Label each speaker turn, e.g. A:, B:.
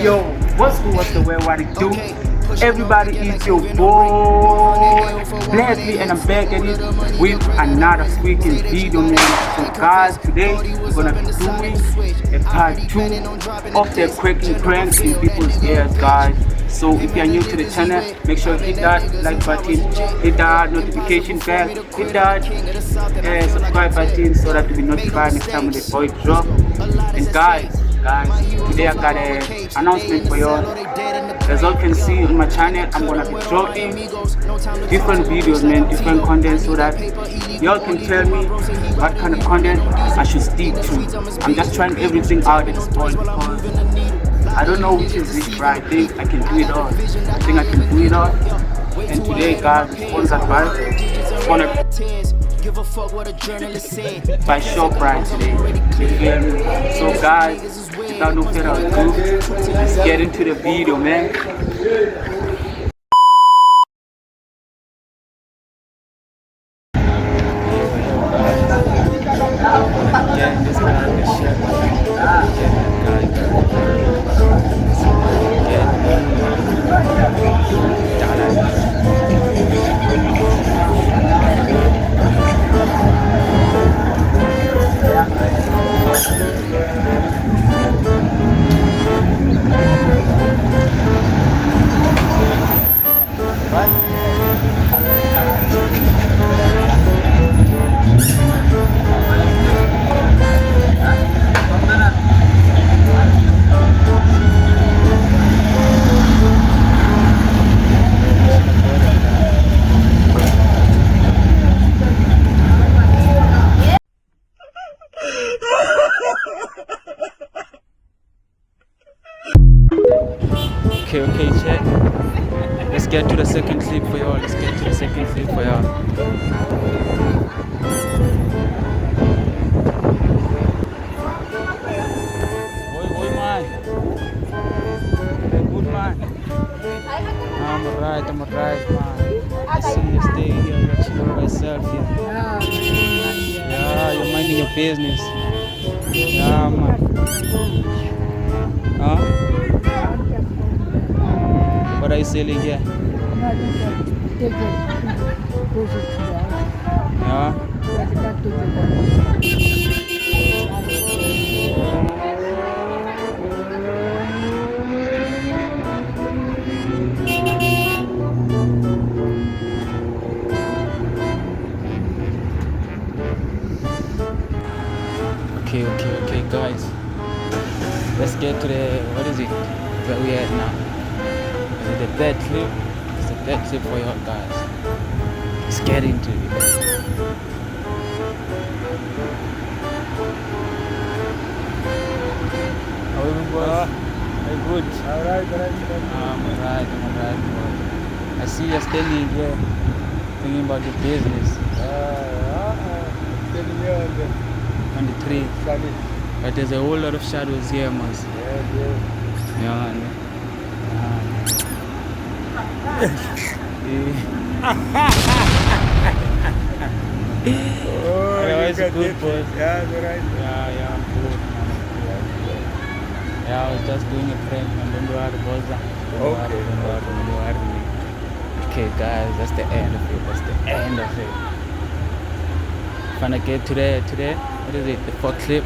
A: Yo, what's good, what's the way, what it do? Everybody, it's your boy Blessly, and I'm back at it with another freaking video, man. So guys, today we're gonna be doing a part 2 of the quaking pranks in people's ears, guys. So if you're new to the channel, make sure you hit that like button, hit that notification bell, hit that subscribe button so that you'll be notified next time when the boy drop. And guys, today I got an announcement for y'all. As you can see on my channel, I'm gonna be dropping different videos, man, different content, so that y'all can tell me what kind of content I should stick to. I'm just trying everything out at this point because I don't know which is which, but I think I can do it all. And today, guys, it's sponsored by ShopRite today. You feel me? So guys, without no further ado, let's get into the video, man. Okay, check. Let's get to the second clip for y'all. Boy, man. Good man. I'm alright, man. I see you stay here, you're chilling by yourself here. Yeah, you're minding your business. Yeah, man. Huh? What are you selling here? Yeah. Okay, guys. Let's get to the, what is it? Where we at now? Is it the third clip? It's the third clip for y'all, guys. Let's get into it. How are you, boys? Hey, good. Alright. I'm alright, boy. I see you're standing here thinking about your business. Standing here on the tree. Sunny. But there's a whole lot of shadows here, man. Yeah. It's good, boss. Yeah, right. Yeah, I'm good. Yeah, I was just doing a prank and don't worry, boss. Don't worry. Okay, guys, that's the end of it. Finna get to the what is it? The fourth clip.